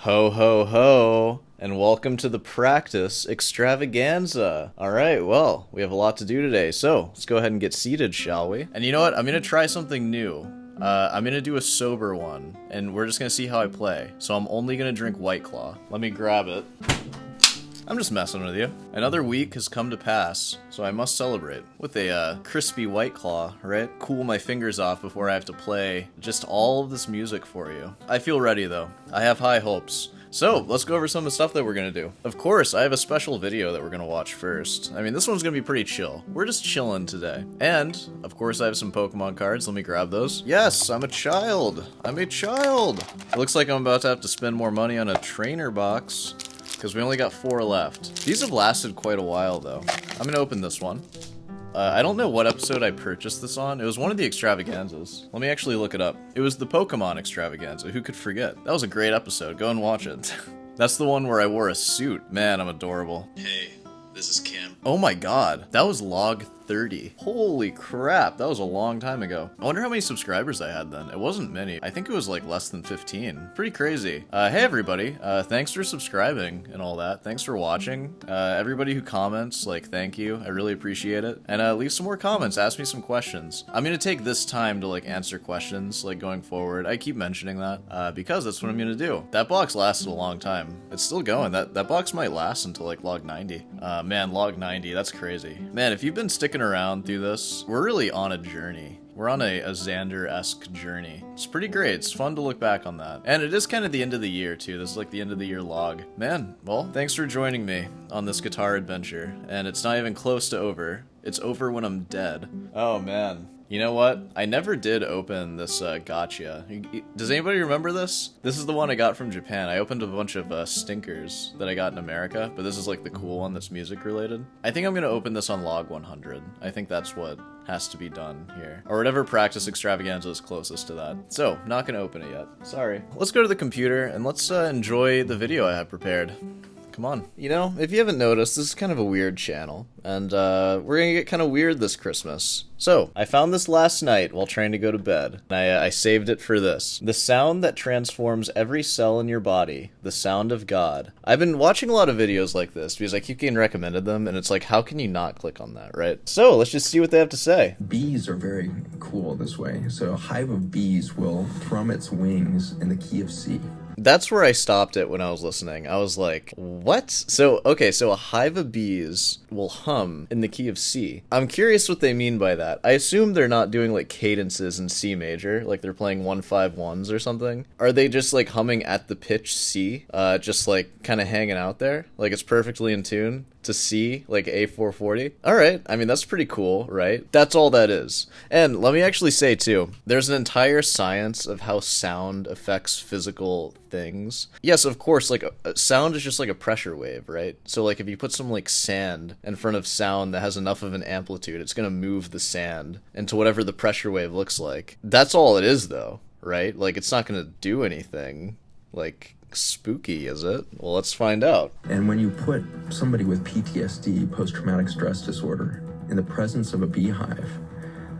Ho ho ho, and welcome to the practice extravaganza. Alright, well, we have a lot to do today, so let's go ahead and get seated, shall we? And you know what? I'm gonna try something new. I'm gonna do a sober one, and we're just gonna see how I play. So I'm only gonna drink White Claw. Let me grab it. I'm just messing with you. Another week has come to pass, so I must celebrate with a crispy White Claw, right? Cool my fingers off before I have to play just all of this music for you. I feel ready though. I have high hopes. So, let's go over some of the stuff that we're gonna do. Of course, I have a special video that we're gonna watch first. I mean, this one's gonna be pretty chill. We're just chilling today. And, of course, I have some Pokemon cards. Let me grab those. Yes, I'm a child. I'm a child. It looks like I'm about to have to spend more money on a trainer box, because we only got 4 left. These have lasted quite a while, though. I'm gonna open this one. I don't know what episode I purchased this on. It was one of the extravaganzas. Let me actually look it up. It was the Pokemon extravaganza. Who could forget? That was a great episode. Go and watch it. That's the one where I wore a suit. Man, I'm adorable. Hey, this is Kim. Oh my god. That was log 30. Holy crap, that was a long time ago. I wonder how many subscribers I had then. It wasn't many. I think it was like less than 15. Pretty crazy. Hey everybody, thanks for subscribing and all that. Thanks for watching. Everybody who comments, like, thank you. I really appreciate it. And leave some more comments, ask me some questions. I'm gonna take this time to like answer questions, like going forward. I keep mentioning that, because that's what I'm gonna do. That box lasted a long time. It's still going. That box might last until like log 90. Man, log 90, that's crazy. Man, if you've been sticking around through this, we're really on a journey. We're on a Xander-esque journey. It's pretty great. It's fun to look back on that. And it is kind of the end of the year, too. This is like the end of the year log. Man, well, thanks for joining me on this guitar adventure. And it's not even close to over. It's over when I'm dead. Oh, man. You know what? I never did open this gotcha. Does anybody remember this? This is the one I got from Japan. I opened a bunch of stinkers that I got in America, but this is like the cool one that's music related. I think I'm gonna open this on log 100. I think that's what has to be done here. Or whatever practice extravaganza is closest to that. So, not gonna open it yet. Sorry. Let's go to the computer and let's enjoy the video I have prepared. Come on. You know, if you haven't noticed, this is kind of a weird channel, and we're gonna get kind of weird this Christmas. So, I found this last night while trying to go to bed, and I saved it for this. The sound that transforms every cell in your body, the sound of God. I've been watching a lot of videos like this, because I keep getting recommended them, and it's like, how can you not click on that, right? So, let's just see what they have to say. Bees are very cool this way. So a hive of bees will thrum its wings in the key of C. That's where I stopped it when I was listening. I was like, what? So, okay, so a hive of bees will hum in the key of C. I'm curious what they mean by that. I assume they're not doing like cadences in C major, like they're playing 1-5-1s or something. Are they just like humming at the pitch C? Just like kind of hanging out there? Like it's perfectly in tune to C, like A440? Alright, I mean, that's pretty cool, right? That's all that is. And let me actually say, too, there's an entire science of how sound affects physical things. Yes, of course, like, sound is just like a pressure wave, right? So, like, if you put some, like, sand in front of sound that has enough of an amplitude, it's gonna move the sand into whatever the pressure wave looks like. That's all it is, though, right? Like, it's not gonna do anything, like, spooky, is it? Well, let's find out. And when you put somebody with PTSD, post-traumatic stress disorder, in the presence of a beehive,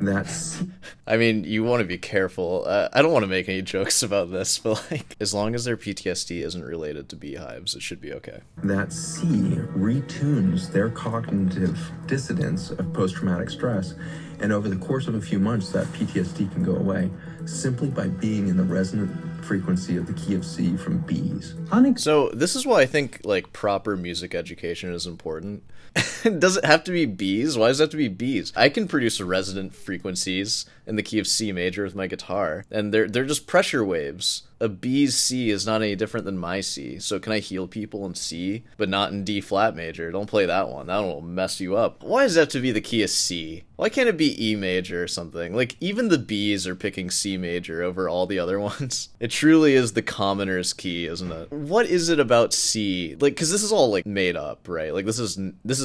that's... I mean, you want to be careful. I don't want to make any jokes about this, but like, as long as their PTSD isn't related to beehives, it should be okay. That C retunes their cognitive dissonance of post-traumatic stress, and over the course of a few months, that PTSD can go away simply by being in the resonant frequency of the key of C from bees. So this is why I think like proper music education is important. Does it have to be bees? Why does it have to be bees? I can produce resonant frequencies in the key of C major with my guitar, and they're just pressure waves. A B's C is not any different than my C, so can I heal people in C, but not in D flat major? Don't play that one. That one will mess you up. Why does it have to be the key of C? Why can't it be E major or something? Like, even the B's are picking C major over all the other ones. It truly is the commoner's key, isn't it? What is it about C? Like, because this is all, like, made up, right? Like, this is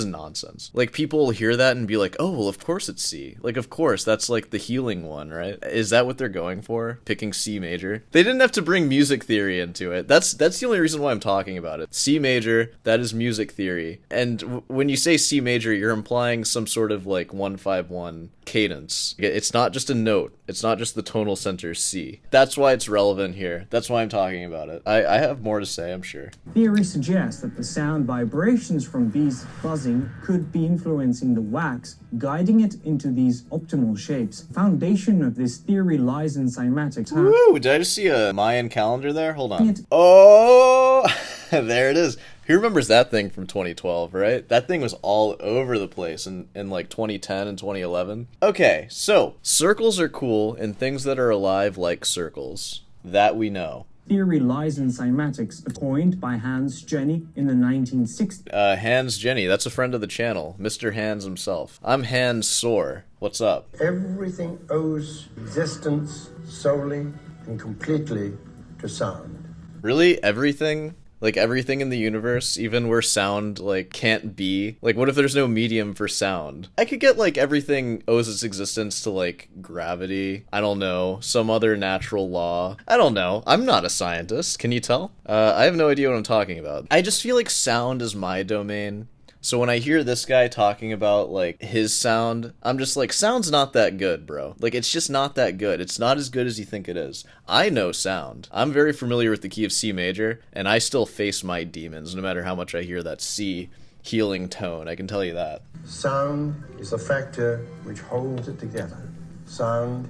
nonsense. Like, people will hear that and be like, oh, well, of course it's C. Like, of course, that's, like, the healing one, right? Is that what they're going for? Picking C major? They didn't have to bring music theory into it. That's the only reason why I'm talking about it. C major, that is music theory. And when you say C major, you're implying some sort of, like, 1-5-1 cadence. It's not just a note. It's not just the tonal center C. That's why it's relevant here. That's why I'm talking about it. I have more to say, I'm sure. Theory suggests that the sound vibrations from these buzzing could be influencing the wax, guiding it into these optimal shapes. Foundation of this theory lies in cymatics. Woo! Did I just see a Mayan calendar there? Hold on. Oh! There it is. Who remembers that thing from 2012, right? That thing was all over the place in like 2010 and 2011. Okay, so circles are cool and things that are alive like circles. That we know. Theory lies in cymatics, coined by Hans Jenny in the 1960s. Hans Jenny, that's a friend of the channel, Mr. Hans himself. I'm Hans Soar. What's up? Everything owes existence solely and completely to sound. Really? Everything? Like everything in the universe, even where sound, like, can't be? Like, what if there's no medium for sound? I could get, like, everything owes its existence to, like, gravity. I don't know. Some other natural law. I don't know. I'm not a scientist. Can you tell? I have no idea what I'm talking about. I just feel like sound is my domain. So when I hear this guy talking about, like, his sound, I'm just like, sound's not that good, bro. Like, it's just not that good. It's not as good as you think it is. I know sound. I'm very familiar with the key of C major, and I still face my demons, no matter how much I hear that C healing tone. I can tell you that. Sound is the factor which holds it together. Sound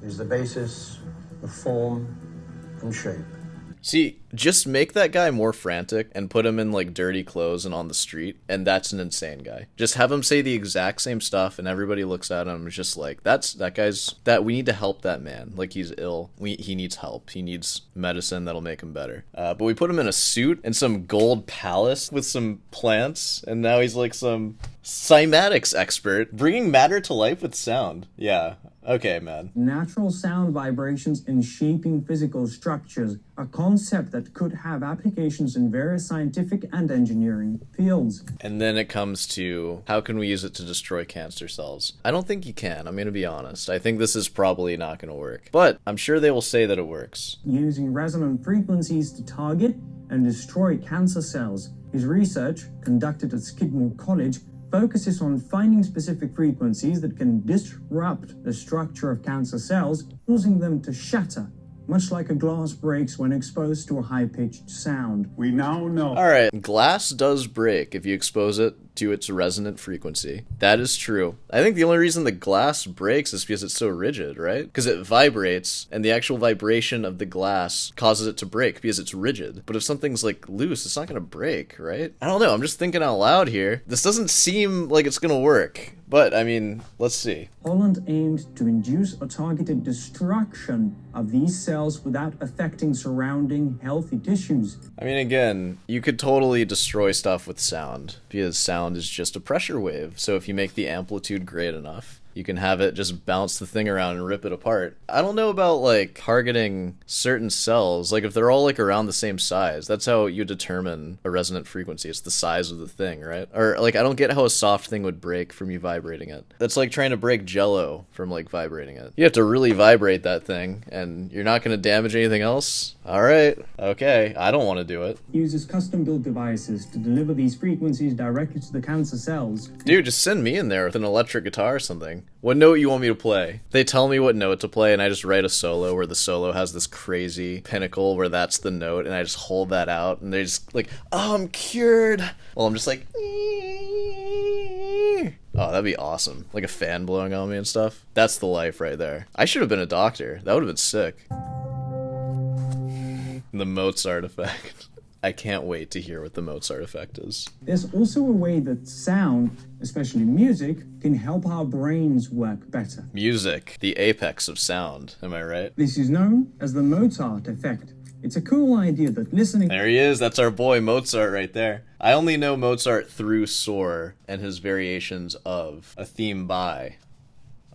is the basis of form and shape. See, just make that guy more frantic and put him in, like, dirty clothes and on the street, and that's an insane guy. Just have him say the exact same stuff, and everybody looks at him and is just like, we need to help that man. Like, he's ill. He needs help. He needs medicine that'll make him better. But we put him in a suit and some gold palace with some plants, and now he's like some cymatics expert, bringing matter to life with sound. Yeah. Okay, man. Natural sound vibrations and shaping physical structures, a concept that could have applications in various scientific and engineering fields. And then it comes to, how can we use it to destroy cancer cells? I don't think you can, I'm gonna be honest. I think this is probably not gonna work. But I'm sure they will say that it works. Using resonant frequencies to target and destroy cancer cells. His research, conducted at Skidmore College, focuses on finding specific frequencies that can disrupt the structure of cancer cells, causing them to shatter, much like a glass breaks when exposed to a high-pitched sound. We now know. Alright, glass does break if you expose it to its resonant frequency. That is true. I think the only reason the glass breaks is because it's so rigid, right? Because it vibrates, and the actual vibration of the glass causes it to break because it's rigid. But if something's, like, loose, it's not gonna break, right? I don't know, I'm just thinking out loud here. This doesn't seem like it's gonna work. But, I mean, let's see. Holland aimed to induce a targeted destruction of these cells without affecting surrounding healthy tissues. I mean, again, you could totally destroy stuff with sound, because sound is just a pressure wave. So if you make the amplitude great enough, you can have it just bounce the thing around and rip it apart. I don't know about, like, targeting certain cells. Like, if they're all, like, around the same size, that's how you determine a resonant frequency. It's the size of the thing, right? Or, like, I don't get how a soft thing would break from you vibrating it. That's like trying to break Jell-O from, like, vibrating it. You have to really vibrate that thing, and you're not going to damage anything else? Alright, okay, I don't want to do it. Uses custom-built devices to deliver these frequencies directly to the cancer cells. Dude, just send me in there with an electric guitar or something. What note you want me to play? They tell me what note to play, and I just write a solo where the solo has this crazy pinnacle where that's the note, and I just hold that out, and they're just like, oh, I'm cured. Well, I'm just like, oh, that'd be awesome. Like a fan blowing on me and stuff. That's the life right there. I should have been a doctor. That would have been sick. The Mozart effect. I can't wait to hear what the Mozart effect is. There's also a way that sound, especially music, can help our brains work better. Music, the apex of sound, am I right? This is known as the Mozart effect. It's a cool idea that listening... There he is, that's our boy Mozart right there. I only know Mozart through Soar and his variations of a theme by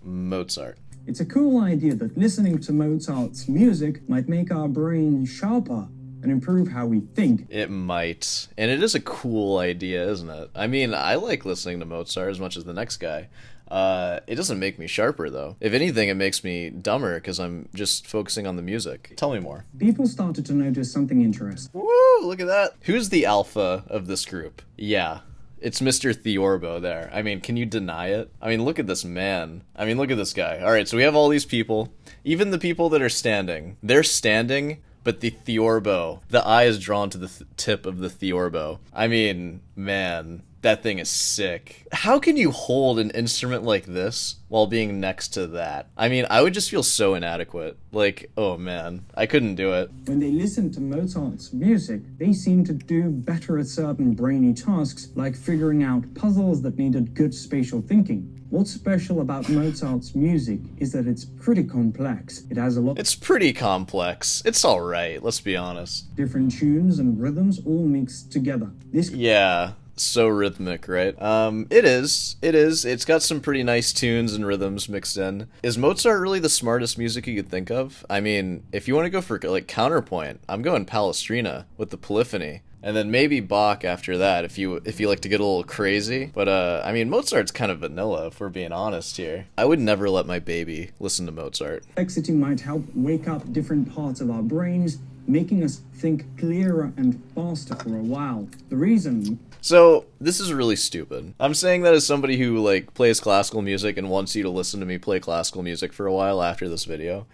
Mozart. It's a cool idea that listening to Mozart's music might make our brains sharper and improve how we think. It might. And it is a cool idea, isn't it? I mean, I like listening to Mozart as much as the next guy. It doesn't make me sharper, though. If anything, it makes me dumber because I'm just focusing on the music. Tell me more. People started to notice something interesting. Woo! Look at that. Who's the alpha of this group? Yeah. It's Mr. Theorbo there. I mean, can you deny it? I mean, look at this man. I mean, look at this guy. All right, so we have all these people. Even the people that are standing. They're standing, but the Theorbo, the eye is drawn to the tip of the Theorbo. I mean, man, that thing is sick. How can you hold an instrument like this while being next to that? I mean, I would just feel so inadequate. Like, oh man, I couldn't do it. When they listened to Mozart's music, they seemed to do better at certain brainy tasks, like figuring out puzzles that needed good spatial thinking. What's special about Mozart's music is that it's pretty complex. It has a lot It's pretty complex. It's alright, let's be honest. of different tunes and rhythms all mixed together. This Yeah, so rhythmic, right? It is. It's got some pretty nice tunes and rhythms mixed in. Is Mozart really the smartest music you could think of? I mean, if you want to go for, like, counterpoint, I'm going Palestrina with the Polyphony. And then maybe Bach after that, if you like to get a little crazy. But, I mean, Mozart's kind of vanilla, if we're being honest here. I would never let my baby listen to Mozart. complexity might help wake up different parts of our brains, making us think clearer and faster for a while. The reason So, this is really stupid. I'm saying that as somebody who, like, plays classical music and wants you to listen to me play classical music for a while after this video.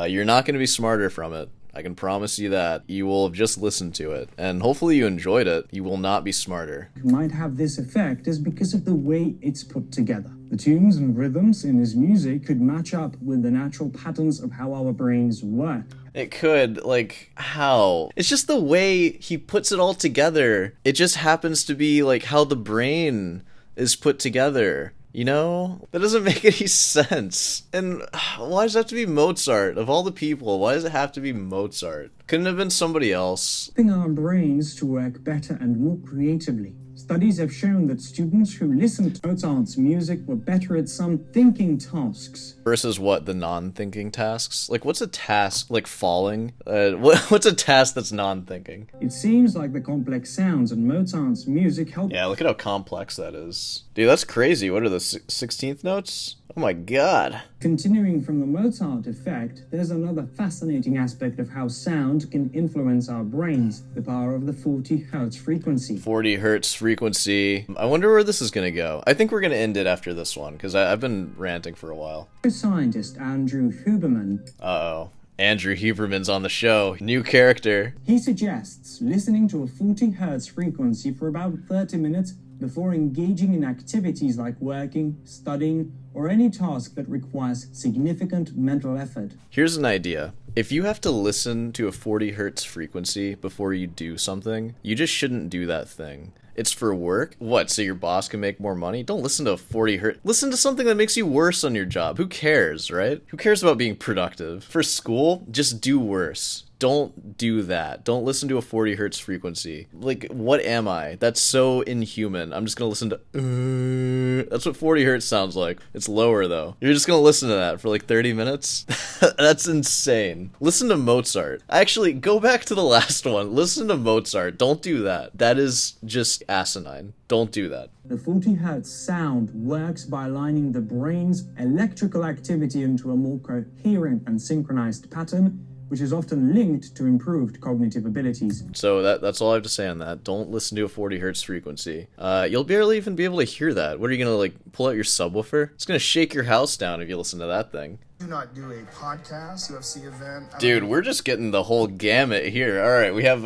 You're not going to be smarter from it. I can promise you that. You will have just listened to it, and hopefully you enjoyed it. You will not be smarter. might have this effect is because of the way it's put together. The tunes and rhythms in his music could match up with the natural patterns of how our brains work. It could, like, how? It's just the way he puts it all together. It just happens to be, like, how the brain is put together. You know? That doesn't make any sense. And why does it have to be Mozart? Of all the people, why does it have to be Mozart? Couldn't it have been somebody else? Helping our brains to work better and more creatively. Studies have shown that students who listened to Mozart's music were better at some thinking tasks. Versus what, the non-thinking tasks? Like, what's a task, like falling? What's a task that's non-thinking? It seems like the complex sounds in Mozart's music help Yeah, look at how complex that is. Dude, that's crazy. What are the 16th notes? Oh my god. Continuing from the Mozart effect, there's another fascinating aspect of how sound can influence our brains, the power of the 40 hertz frequency. 40 hertz frequency. I wonder where this is gonna go. I think we're gonna end it after this one, because I've been ranting for a while. Scientist Andrew Huberman, Uh-oh. Andrew Huberman's on the show. New character. he suggests listening to a 40 hertz frequency for about 30 minutes before engaging in activities like working, studying, or any task that requires significant mental effort. Here's an idea. If you have to listen to a 40 hertz frequency before you do something, you just shouldn't do that thing. It's for work? What, so your boss can make more money? Don't listen to a 40 hertz. Listen to something that makes you worse on your job. Who cares, right? Who cares about being productive? For school, just do worse. Don't do that. Don't listen to a 40 hertz frequency. Like, what am I? That's so inhuman. I'm just gonna listen to... That's what 40 hertz sounds like. It's lower, though. You're just gonna listen to that for like 30 minutes? That's insane. Listen to Mozart. Actually, go back to the last one. Listen to Mozart. Don't do that. That is just asinine. Don't do that. The 40 hertz sound works by aligning the brain's electrical activity into a more coherent and synchronized pattern, which is often linked to improved cognitive abilities. So that's all I have to say on that. Don't listen to a 40 hertz frequency. You'll barely even be able to hear that. What are you gonna, like, pull out your subwoofer? It's gonna shake your house down if you listen to that thing. Do not do a podcast, UFC event. Dude, we're just getting the whole gamut here. Alright, we have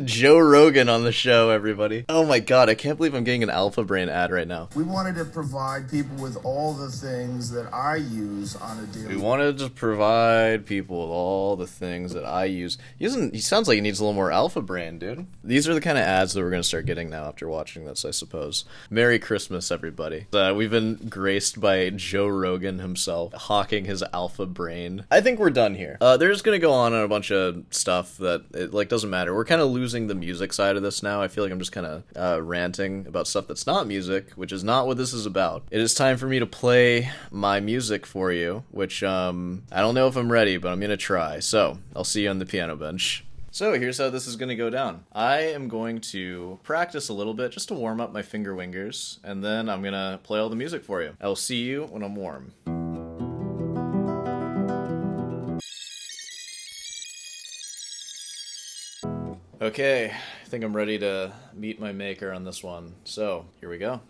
Joe Rogan on the show, everybody. Oh my god, I can't believe I'm getting an Alpha Brain ad right now. We wanted to provide people with all the things that I use on a daily We wanted to provide people with all the things that I use. He sounds like he needs a little more Alpha Brain, dude. These are the kind of ads that we're gonna start getting now after watching this, I suppose. Merry Christmas, everybody. We've been graced by Joe Rogan himself, hawking his Alpha Brain. I think we're done here. They're just gonna go on a bunch of stuff that, it, like, doesn't matter. We're kind of losing the music side of this now. I feel like I'm just kind of ranting about stuff that's not music, which is not what this is about. It is time for me to play my music for you, which, I don't know if I'm ready, but I'm gonna try. So, I'll see you on the piano bench. So here's how this is going to go down. I am going to practice a little bit just to warm up my finger wingers, and then I'm going to play all the music for you. I'll see you when I'm warm. Okay. Okay, I think I'm ready to meet my maker on this one. So, here we go.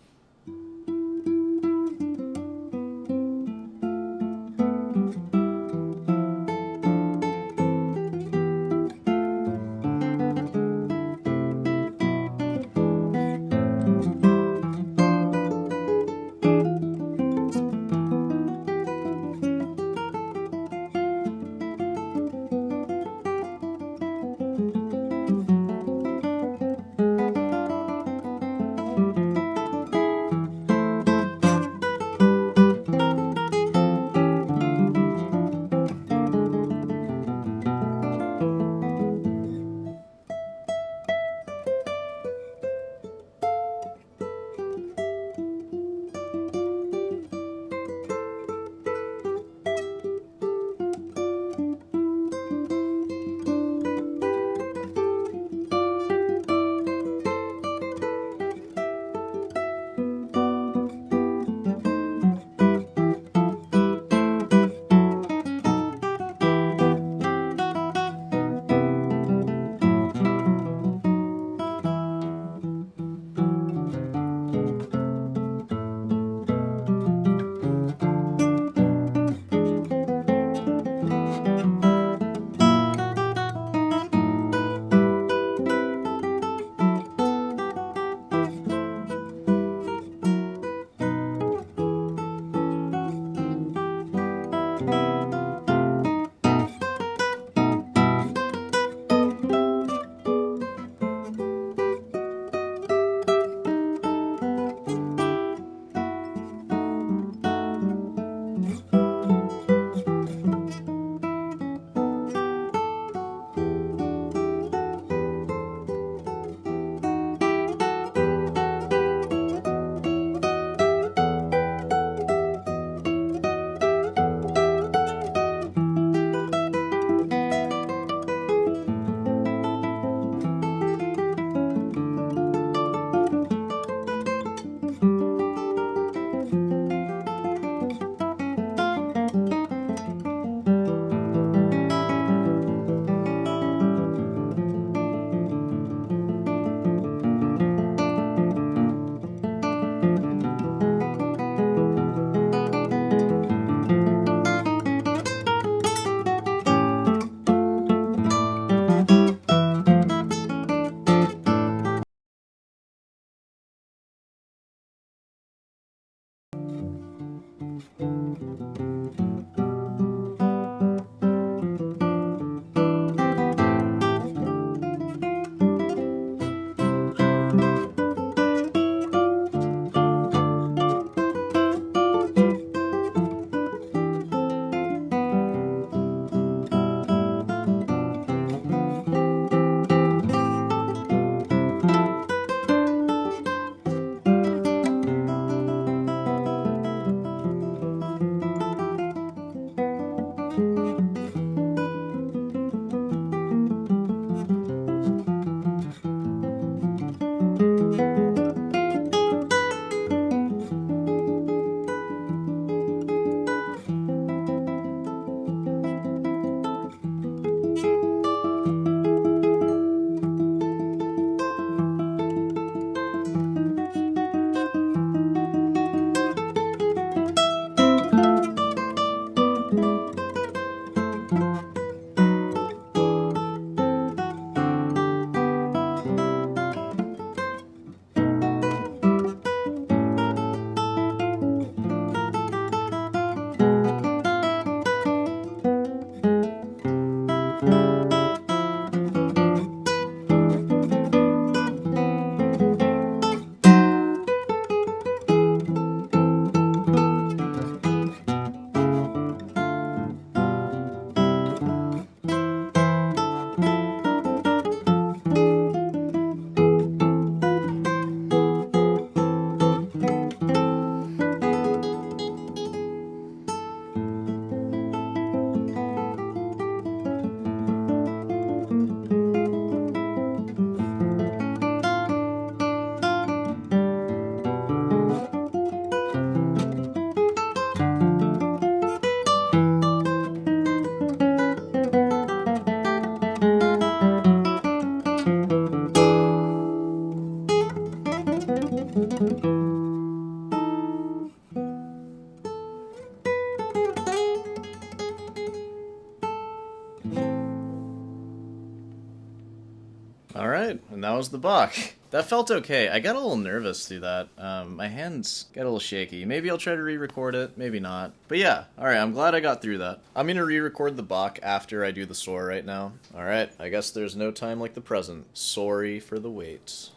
Alright, and that was the Bach. That felt okay. I got a little nervous through that. My hands got a little shaky. Maybe I'll try to re-record it, maybe not. But yeah, alright, I'm glad I got through that. I'm gonna re-record the Bach after I do the soar right now. Alright, I guess there's no time like the present. Sorry for the wait.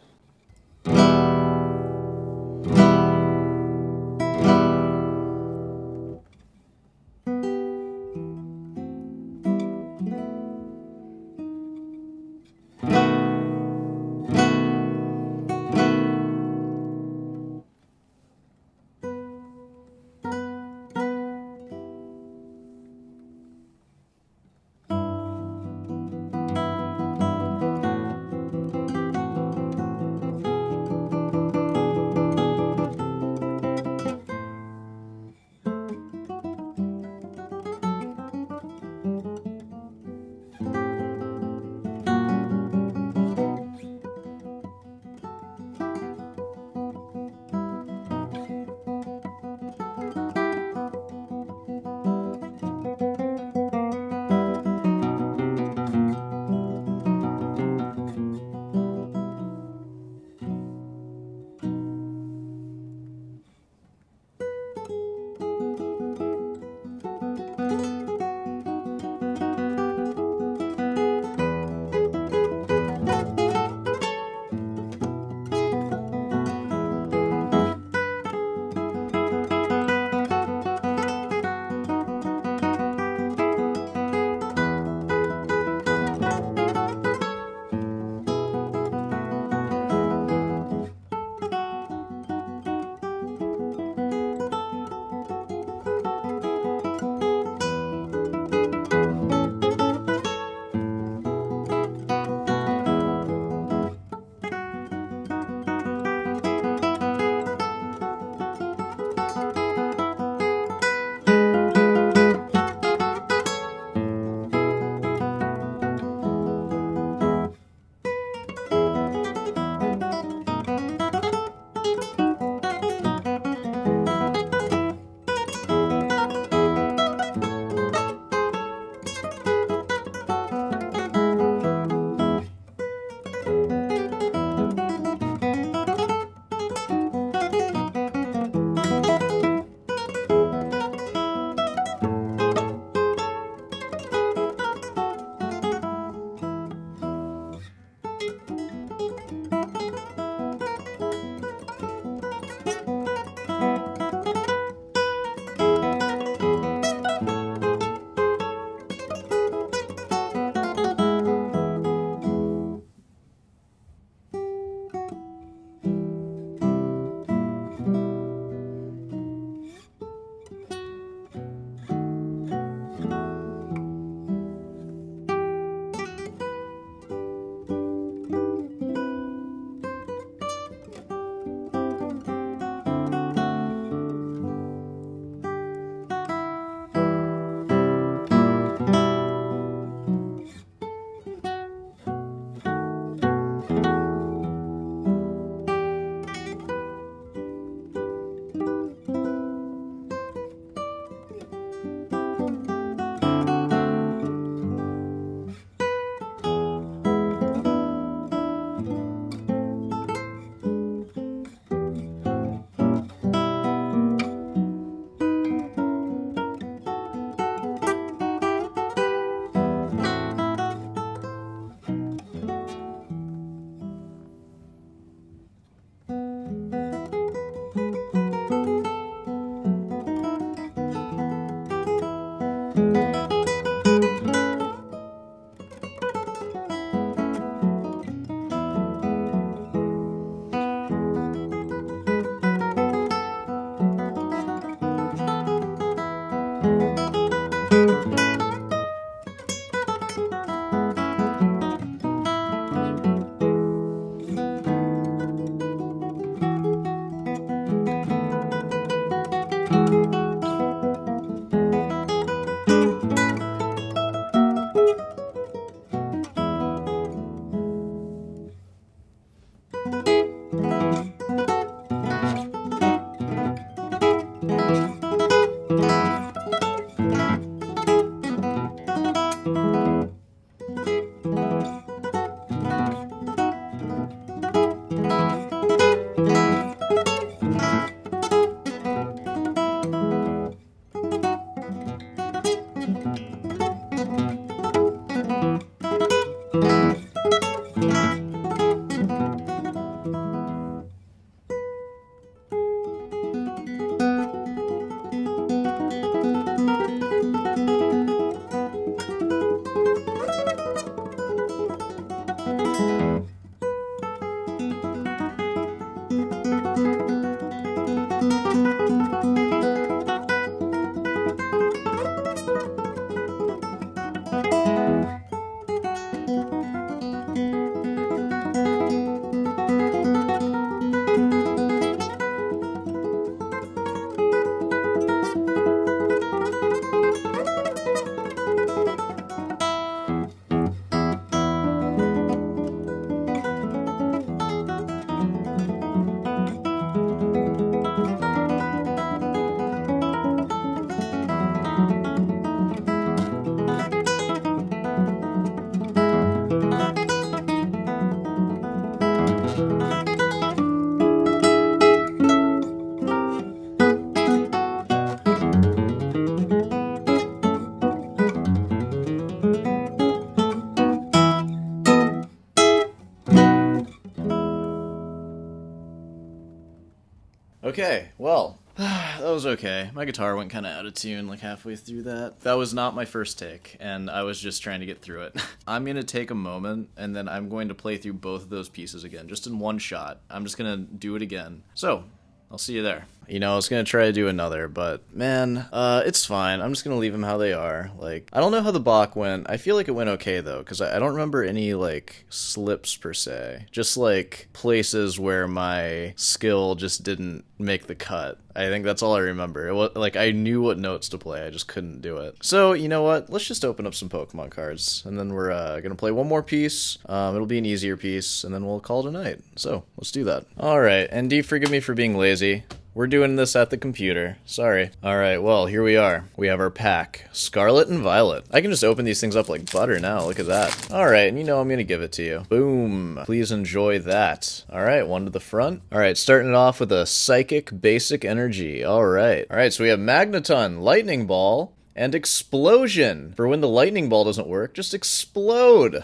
Okay, well, that was okay. My guitar went kind of out of tune like halfway through that. That was not my first take, and I was just trying to get through it. I'm going to take a moment, and then I'm going to play through both of those pieces again, just in one shot. I'm just going to do it again. So, I'll see you there. You know, I was going to try to do another, but man, it's fine. I'm just going to leave them how they are. Like, I don't know how the Bach went. I feel like it went okay, though, because I don't remember any, like, slips per se. Just, like, places where my skill just didn't make the cut. I think that's all I remember. It was, like, I knew what notes to play. I just couldn't do it. So, you know what? Let's just open up some Pokemon cards, and then we're going to play one more piece. It'll be an easier piece, and then we'll call it a night. So, let's do that. All right, and do forgive me for being lazy. We're doing this at the computer. Sorry. Alright, well, here we are. We have our pack. Scarlet and Violet. I can just open these things up like butter now. Look at that. Alright, and you know I'm gonna give it to you. Boom. Please enjoy that. Alright, one to the front. Alright, starting it off with a Psychic Basic Energy. Alright. Alright, so we have Magneton, Lightning Ball, and Explosion. For when the Lightning Ball doesn't work, just explode.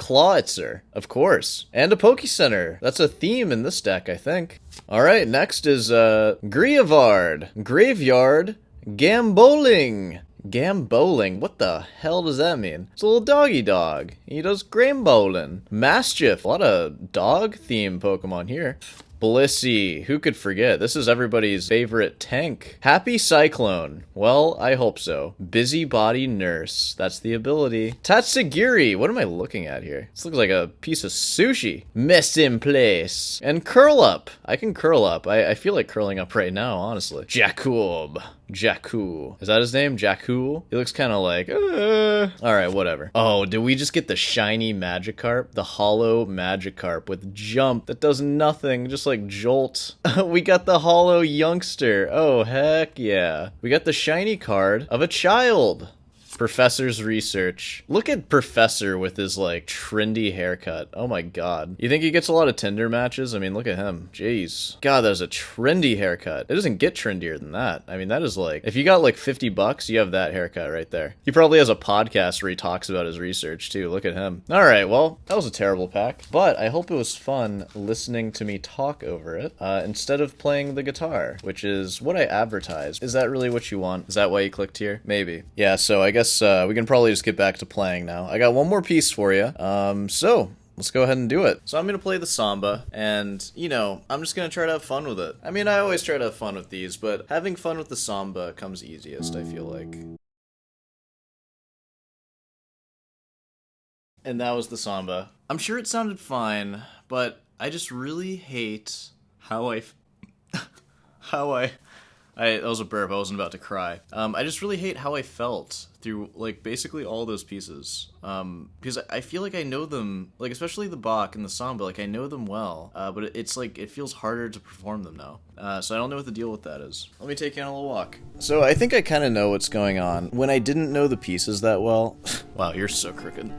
Clawitzer, of course. And a Pokecenter. That's a theme in this deck, I think. Alright, next is, Grievard. Graveyard. Gamboling. Gamboling? What the hell does that mean? It's a little doggy dog. He does Grambolin. Mastiff. A lot of dog-themed Pokemon here. Blissey, who could forget? This is everybody's favorite tank. Happy Cyclone. Well, I hope so. Busybody Nurse. That's the ability. Tatsugiri. What am I looking at here? This looks like a piece of sushi. Mess in place. And Curl Up. I can curl up. I feel like curling up right now, honestly. Jacob. Jakku. Is that his name? Jakku? He looks kind of like, Alright, whatever. Oh, did we just get the shiny Magikarp? The hollow Magikarp with Jump that does nothing, just like Jolt. We got the hollow youngster. Oh, heck yeah. We got the shiny card of a child. Professor's Research. Look at Professor with his, like, trendy haircut. Oh my god. You think he gets a lot of Tinder matches? I mean, look at him. Jeez. God, that is a trendy haircut. It doesn't get trendier than that. I mean, that is like, if you got like $50, you have that haircut right there. He probably has a podcast where he talks about his research, too. Look at him. Alright, well, that was a terrible pack. But I hope it was fun listening to me talk over it, instead of playing the guitar, which is what I advertised. Is that really what you want? Is that why you clicked here? Maybe. Yeah, so I guess we can probably just get back to playing now. I got one more piece for you. So let's go ahead and do it. So I'm gonna play the samba, and you know, I'm just gonna try to have fun with it. I mean, I always try to have fun with these, but having fun with the samba comes easiest, I feel like. And that was the samba. I'm sure it sounded fine, but I just really hate how that was a burp, I wasn't about to cry. I just really hate how I felt through, like, basically all those pieces. Because I feel like I know them, like, especially the Bach and the samba, like, I know them well. But it's like, it feels harder to perform them now. So I don't know what the deal with that is. Let me take you on a little walk. So I think I kind of know what's going on. When I didn't know the pieces that well... Wow, you're so crooked.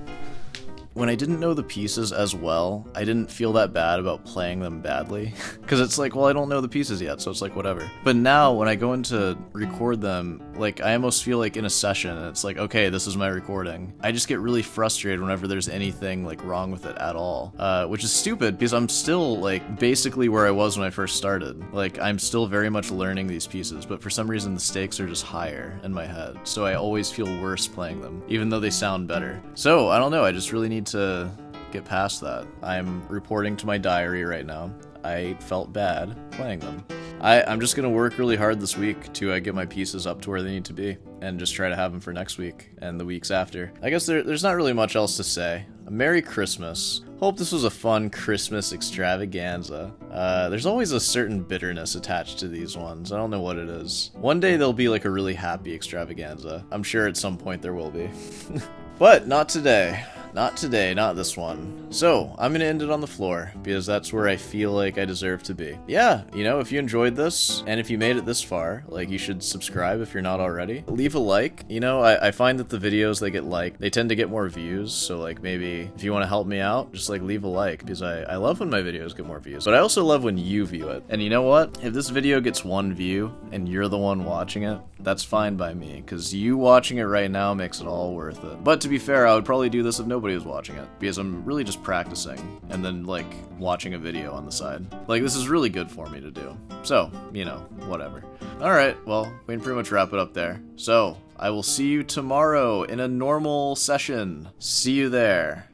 When I didn't know the pieces as well, I didn't feel that bad about playing them badly. Because it's like, well, I don't know the pieces yet, so it's like, whatever. But now, when I go in to record them, like, I almost feel like in a session, and it's like, okay, this is my recording. I just get really frustrated whenever there's anything, like, wrong with it at all. Which is stupid, because I'm still, like, basically where I was when I first started. Like, I'm still very much learning these pieces, but for some reason, the stakes are just higher in my head. So I always feel worse playing them, even though they sound better. So, I don't know, I just really need to get past that. I'm reporting to my diary right now. I felt bad playing them. I'm just gonna work really hard this week to get my pieces up to where they need to be, and just try to have them for next week and the weeks after. I guess there's not really much else to say. Merry Christmas. Hope this was a fun Christmas extravaganza. There's always a certain bitterness attached to these ones. I don't know what it is. One day there'll be like a really happy extravaganza. I'm sure at some point there will be. But not today. Not today, not this one. So, I'm gonna end it on the floor, because that's where I feel like I deserve to be. Yeah, you know, if you enjoyed this, and if you made it this far, like, you should subscribe if you're not already. Leave a like. You know, I find that the videos that get liked, they tend to get more views, so, like, maybe if you want to help me out, just, like, leave a like, because I love when my videos get more views. But I also love when you view it. And you know what? If this video gets 1 view, and you're the one watching it, that's fine by me, because you watching it right now makes it all worth it. But to be fair, I would probably do this if nobody was watching it, because I'm really just practicing, and then, like, watching a video on the side. Like, this is really good for me to do. So, you know, whatever. Alright, well, we can pretty much wrap it up there. So, I will see you tomorrow in a normal session. See you there.